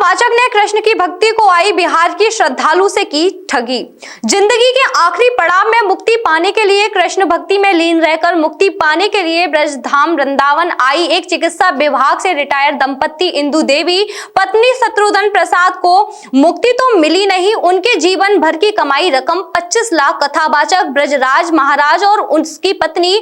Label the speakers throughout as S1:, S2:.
S1: कथावाचक ने कृष्ण की भक्ति को आई बिहार की श्रद्धालु से की ठगी। जिंदगी के आखिरी पड़ाव में मुक्ति पाने के लिए कृष्ण भक्ति में लीन रहकर मुक्ति पाने के लिए ब्रजधाम वृंदावन आई एक चिकित्सा विभाग से रिटायर्ड दंपत्ति इंदु देवी पत्नी शत्रुघ्न प्रसाद को मुक्ति तो मिली नहीं, उनके जीवन भर की कमाई रकम 25 लाख कथावाचक ब्रजराज महाराज और उसकी पत्नी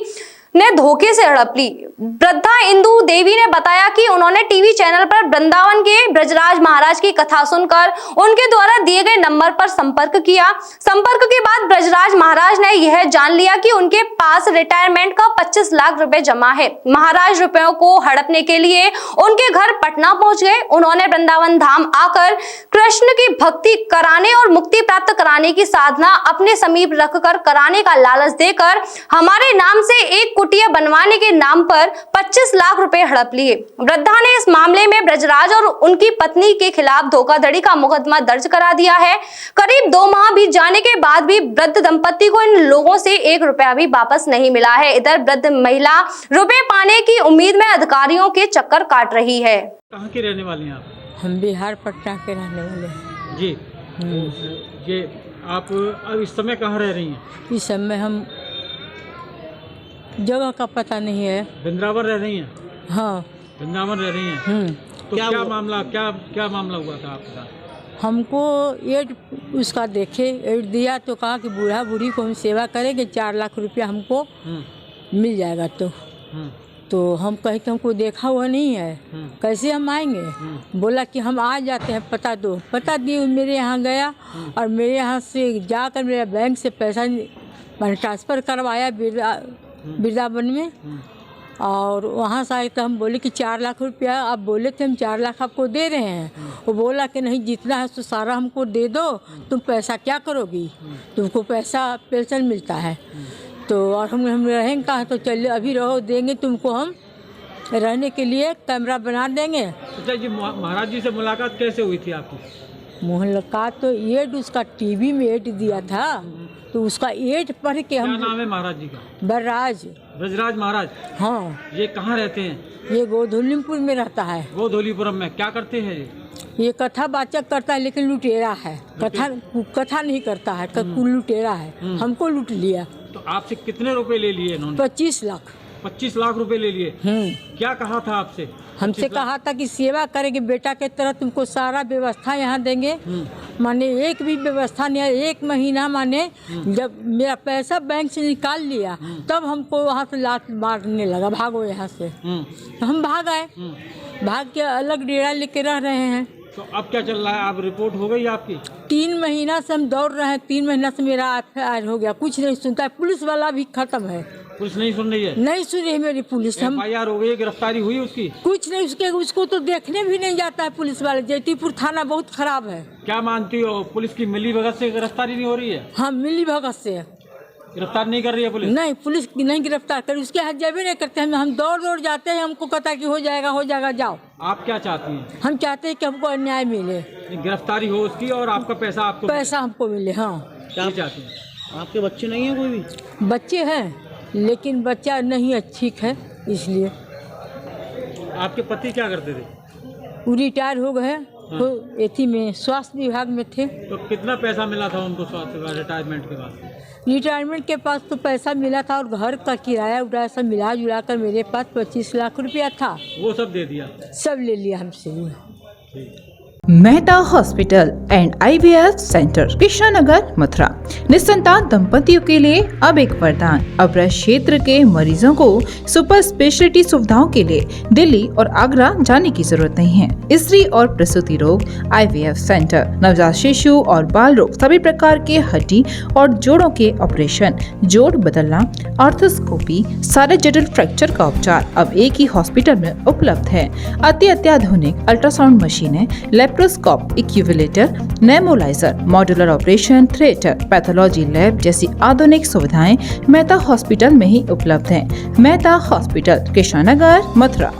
S1: ने धोखे से हड़प ली। वृद्धा इंदु देवी ने बताया कि उन्होंने टीवी चैनल पर वृंदावन के ब्रजराज महाराज की कथा सुनकर उनके द्वारा दिए गए नंबर पर संपर्क किया। संपर्क के बाद ब्रजराज महाराज ने यह जान लिया कि उनके पास रिटायरमेंट का 25 लाख रुपए जमा है। महाराज रुपयों को हड़पने के लिए उनके घर पटना पहुंच गए। उन्होंने वृंदावन धाम आकर कृष्ण की भक्ति कराने और मुक्ति प्राप्त कराने की साधना अपने समीप रखकर कराने का लालच देकर हमारे नाम से एक कुटिया बनवाने के नाम पर 25 लाख रुपए हड़प लिए। वृद्धा ने इस मामले में ब्रजराज और उनकी पत्नी के खिलाफ धोखाधड़ी का मुकदमा दर्ज करा दिया है। करीब 2 माह बीत जाने के बाद भी वृद्ध दंपत्ति को इन लोगों से 1 रुपया भी वापस नहीं मिला है। इधर वृद्ध महिला रुपए पाने की उम्मीद में अधिकारियों के चक्कर काट रही है।
S2: कहाँ की रहने वाली हैं आप?
S3: हम बिहार पटना के रहने वाले हैं
S2: जी। ये आप अब इस समय कहाँ रह रही हैं?
S3: इस समय हम जगह का पता नहीं है।
S2: वृंदावन रह रही हैं?
S3: हाँ,
S2: वृंदावन रह रही हैं। तो क्या मामला हुआ था आपके साथ?
S3: हमको एड उसका देखे एड दिया तो कहा कि बूढ़ा बूढ़ी को हम सेवा करेंगे, 4 लाख रुपया हमको मिल जाएगा। तो हम कहे कि हमको देखा हुआ नहीं है, कैसे हम आएंगे? बोला कि हम आ जाते हैं, पता दो। पता दिए, मेरे यहाँ गया और मेरे यहाँ से जाकर मेरा बैंक से पैसा मैंने ट्रांसफ़र करवाया वृंदावन में। और वहाँ से आए तो हम बोले कि 4 लाख रुपया आप बोले थे, हम 4 लाख आपको दे रहे हैं। वो बोला कि नहीं, जितना है तो सारा हमको दे दो, तुम पैसा क्या करोगी, तुमको पैसा पेंशन मिलता है। तो और हम रहेंगे कहाँ? तो चलिए अभी रहो, देंगे तुमको, हम रहने के लिए कमरा बना देंगे।
S2: अच्छा जी, महाराज जी से मुलाकात कैसे हुई थी आपकी?
S3: मुलाकात तो एड उसका टीवी में एड दिया था, तो उसका एड पढ़ के हम।
S2: क्या नाम है महाराज जी का?
S3: ब्रजराज
S2: महाराज।
S3: हाँ।
S2: ये कहाँ रहते हैं?
S3: ये गोधूलीपुर में रहता है।
S2: गोधूलीपुरम में क्या करते हैं
S3: ये कथा वाचक करता है, लेकिन लुटेरा है। कथा नहीं करता है, लुटेरा है। हमको लूट लिया।
S2: तो आपसे कितने रुपए ले लिए इन्होंने?
S3: 25 लाख।
S2: 25 लाख रुपए ले लिए। क्या कहा था आपसे?
S3: हमसे कहा था कि सेवा करेंगे, बेटा के तरह तुमको सारा व्यवस्था यहाँ देंगे। माने एक भी व्यवस्था नहीं है। 1 महीना माने जब मेरा पैसा बैंक से निकाल लिया तब हमको वहाँ से लात मारने लगा, भागो यहाँ से। तो हम भाग आए, भाग के अलग डेरा लेके रह रहे हैं।
S2: तो अब क्या चल रहा है? आप रिपोर्ट हो गई आपकी?
S3: 3 महीना से हम दौड़ रहे हैं। 3 महीना से मेरा FIR हो गया, कुछ नहीं सुनता है। पुलिस वाला भी खत्म है।
S2: पुलिस नहीं सुन रही है?
S3: नहीं सुन रही मेरी पुलिस। हम
S2: FIR हो गई, गिरफ्तारी हुई उसकी?
S3: कुछ नहीं, उसको तो देखने भी नहीं जाता है पुलिस वाले। जयतीपुर थाना बहुत खराब है।
S2: क्या मानती हो, पुलिस की मिली भगत से गिरफ्तारी नहीं हो रही है?
S3: हाँ, मिली भगत से
S2: गिरफ्तार नहीं कर रही है पुलिस? नहीं,
S3: पुलिस नहीं गिरफ्तार कर, उसके हाथ जब नहीं करते। हम दौड़ जाते हैं, हमको कहता है कि हो जाएगा जाओ।
S2: आप क्या चाहती हैं?
S3: हम चाहते हैं कि हमको अन्याय मिले,
S2: गिरफ्तारी हो उसकी और आपका पैसा
S3: हमको मिले। हाँ।
S2: क्या चाहती हैं? आपके बच्चे नहीं है? कोई भी
S3: बच्चे हैं, लेकिन बच्चा नहीं है, ठीक है, इसलिए।
S2: आपके पति क्या करते थे?
S3: वो रिटायर हो गए। तो एथी में स्वास्थ्य विभाग में थे।
S2: तो कितना पैसा मिला था उनको स्वास्थ्य रिटायरमेंट के बाद?
S3: रिटायरमेंट के पास तो पैसा मिला था और घर का किराया उड़ाया सब मिला जुला कर मेरे पास 25 लाख रुपया था।
S2: वो सब दे दिया? सब
S3: ले लिया हमसे।
S4: Mehta hospital and IVF centre, Krishnanagar, Mathura. निसंतान दंपतियों के लिए अब एक वरदान। अब क्षेत्र के मरीजों को सुपर स्पेशलिटी सुविधाओं के लिए दिल्ली और आगरा जाने की जरूरत नहीं है। स्त्री और प्रसूति रोग IVF सेंटर, नवजात शिशु और बाल रोग, सभी प्रकार के हड्डी और जोड़ों के ऑपरेशन, जोड़ बदलना, आर्थोस्कोपी, सारे जटिल फ्रैक्चर का उपचार अब एक ही हॉस्पिटल में उपलब्ध है। अत्याधुनिक अल्ट्रासाउंड मशीनें, लेप्रोस्कोप, इक्यूविलेटर, नेमोलाइजर, modular operation theatre, pathology lab जैसी आधुनिक सुविधाएं मेहता हॉस्पिटल में ही उपलब्ध हैं। मेहता हॉस्पिटल, कृष्णानगर, मथुरा।